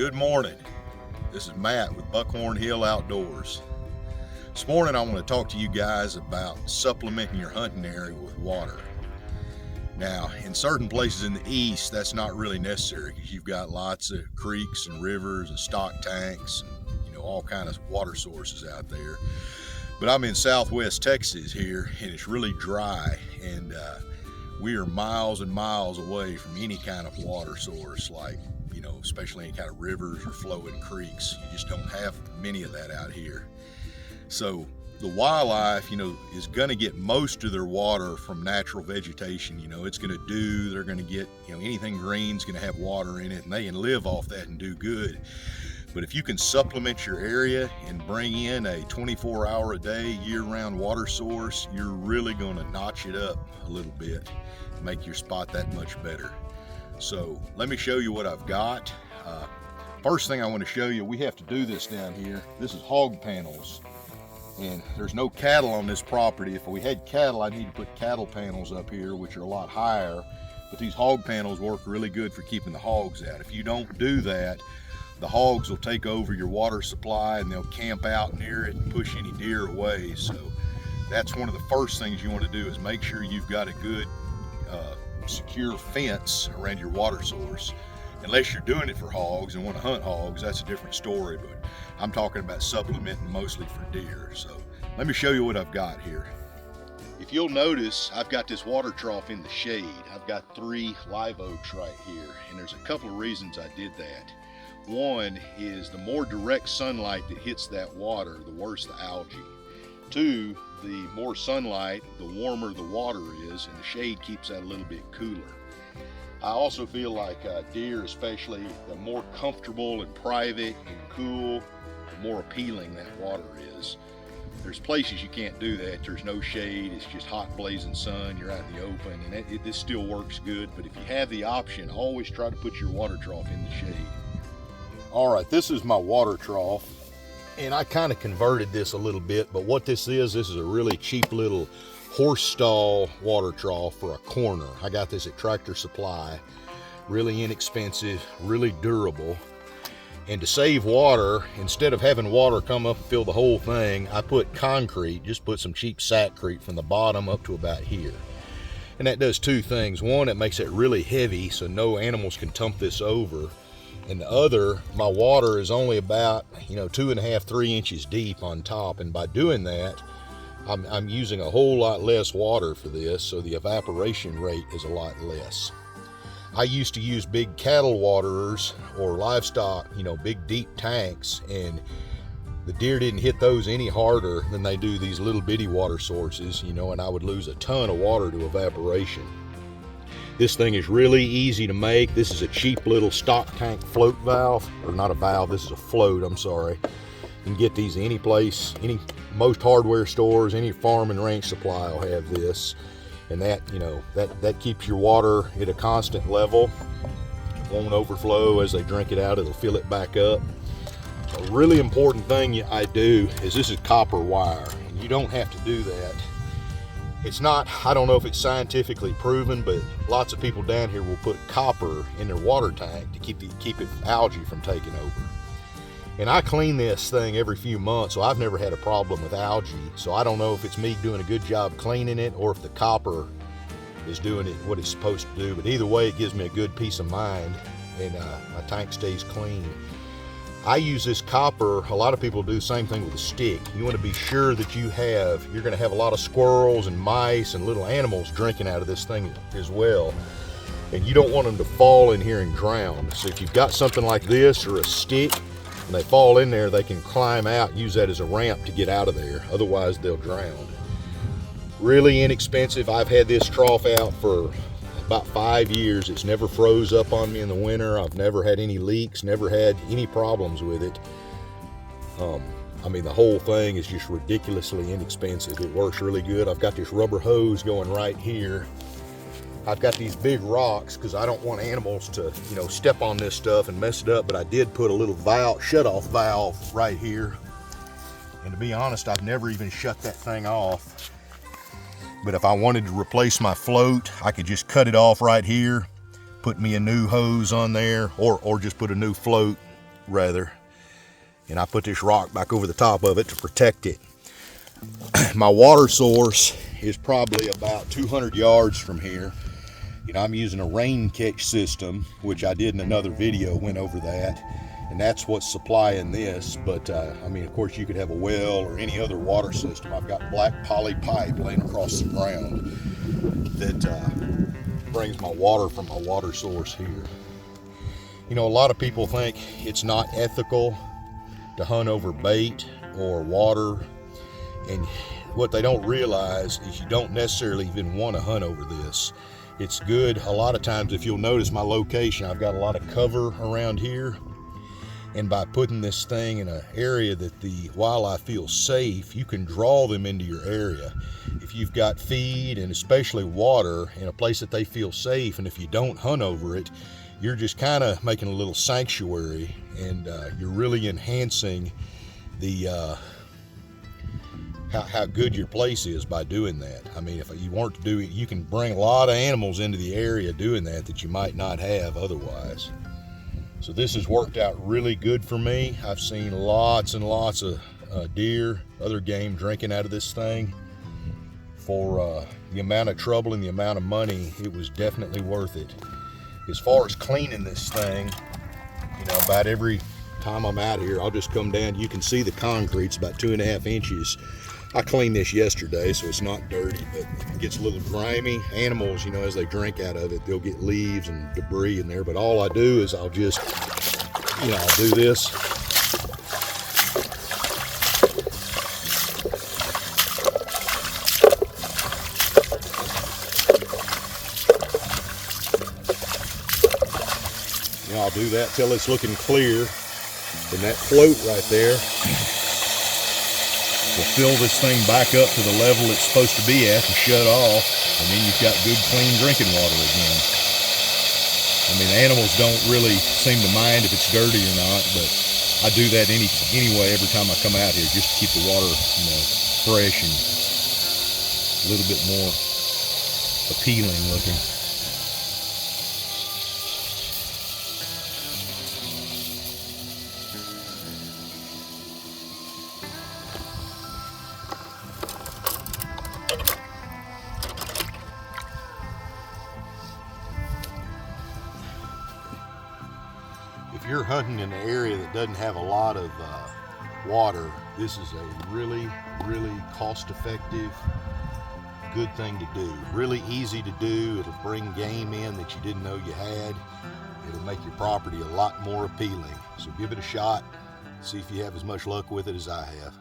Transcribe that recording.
Good morning. This is Matt with Buckhorn Hill Outdoors. This morning I want to talk to you guys about supplementing your hunting area with water. Now, in certain places in the east, that's not really necessary because you've got lots of creeks and rivers and stock tanks and all kinds of water sources out there. But I'm in southwest Texas here, and it's really dry, and we are miles and miles away from any kind of water source, like especially any kind of rivers or flowing creeks. You just don't have many of that out here. So the wildlife, is going to get most of their water from natural vegetation. They're going to get, anything green's going to have water in it, and they can live off that and do good. But if you can supplement your area and bring in a 24-hour a day, year-round water source, you're really going to notch it up a little bit, make your spot that much better. So let me show you what I've got. First thing I want to show you, we have to do this down here. This is hog panels, and there's no cattle on this property. If we had cattle, I'd need to put cattle panels up here, which are a lot higher, but these hog panels work really good for keeping the hogs out. If you don't do that, the hogs will take over your water supply and they'll camp out near it and push any deer away. So that's one of the first things you want to do, is make sure you've got a good secure fence around your water source. Unless you're doing it for hogs and want to hunt hogs, that's a different story, but I'm talking about supplementing mostly for deer. So let me show you what I've got here. If you'll notice, I've got this water trough in the shade. I've got 3 live oaks right here, and there's a couple of reasons I did that. One is the more direct sunlight that hits that water, the worse the algae. 2, the more sunlight, the warmer the water is, and the shade keeps that a little bit cooler. I also feel like deer especially, the more comfortable and private and cool, the more appealing that water is. There's places you can't do that. There's no shade, it's just hot blazing sun, you're out in the open, and this still works good. But if you have the option, always try to put your water trough in the shade. All right, this is my water trough, and I kind of converted this a little bit, but what this is a really cheap little horse stall water trough for a corner. I got this at Tractor Supply, really inexpensive, really durable. And to save water, instead of having water come up and fill the whole thing, I put concrete, just put some cheap sackcrete from the bottom up to about here. And that does 2 things. One, it makes it really heavy so no animals can tump this over. And the other, my water is only about 2.5–3 inches deep on top, and by doing that I'm using a whole lot less water for this, so the evaporation rate is a lot less. I used to use big cattle waterers or livestock, big deep tanks, and the deer didn't hit those any harder than they do these little bitty water sources, and I would lose a ton of water to evaporation. This thing is really easy to make. This is a cheap little stock tank float valve, or not a valve, this is a float, I'm sorry. You can get these any place, most hardware stores, any farm and ranch supply will have this. And that, that keeps your water at a constant level. It won't overflow. As they drink it out, it'll fill it back up. A really important thing I do is, this is copper wire, and you don't have to do that. It's not, I don't know if it's scientifically proven, but lots of people down here will put copper in their water tank to keep it algae from taking over. And I clean this thing every few months, so I've never had a problem with algae. So I don't know if it's me doing a good job cleaning it or if the copper is doing it what it's supposed to do. But either way, it gives me a good peace of mind, and my tank stays clean. I use this copper. A lot of people do the same thing with a stick. You want to be sure that you're going to have a lot of squirrels and mice and little animals drinking out of this thing as well. And you don't want them to fall in here and drown. So if you've got something like this or a stick, when they fall in there, they can climb out and use that as a ramp to get out of there. Otherwise, they'll drown. Really inexpensive. I've had this trough out for about 5 years. It's never froze up on me in the winter. I've never had any leaks, never had any problems with it. The whole thing is just ridiculously inexpensive. It works really good. I've got this rubber hose going right here. I've got these big rocks because I don't want animals to, step on this stuff and mess it up, but I did put a little shutoff valve right here. And to be honest, I've never even shut that thing off. But if I wanted to replace my float, I could just cut it off right here, put me a new hose on there, or just put a new float rather, and I put this rock back over the top of it to protect it. My water source is probably about 200 yards from here. You know, I'm using a rain catch system, which I did in another video, went over that, and that's what's supplying this. But I mean, of course, you could have a well or any other water system. I've got black poly pipe laying across the ground that brings my water from my water source here. You know, a lot of people think it's not ethical to hunt over bait or water, and what they don't realize is you don't necessarily even want to hunt over this. It's good a lot of times. If you'll notice my location, I've got a lot of cover around here, and by putting this thing in an area that the wildlife feels safe, you can draw them into your area. If you've got feed and especially water in a place that they feel safe, and if you don't hunt over it, you're just kind of making a little sanctuary, and you're really enhancing the how good your place is by doing that. I mean, if you weren't to do it, you can bring a lot of animals into the area doing that you might not have otherwise. So this has worked out really good for me. I've seen lots and lots of deer, other game drinking out of this thing. For the amount of trouble and the amount of money, it was definitely worth it. As far as cleaning this thing, you know, about every time I'm out here, I'll just come down. You can see the concrete's about 2.5 inches. I cleaned this yesterday, so it's not dirty, but it gets a little grimy. Animals, you know, as they drink out of it, they'll get leaves and debris in there. But all I do is I'll just, you know, I'll do this. You know, I'll do that till it's looking clear. And that float right there will fill this thing back up to the level it's supposed to be at and shut off, and then you've got good clean drinking water again. I mean, animals don't really seem to mind if it's dirty or not, but I do that anyway every time I come out here, just to keep the water, you know, fresh and a little bit more appealing looking. If you're hunting in an area that doesn't have a lot of water, this is a really, really cost-effective, good thing to do. Really easy to do. It'll bring game in that you didn't know you had. It'll make your property a lot more appealing. So give it a shot. See if you have as much luck with it as I have.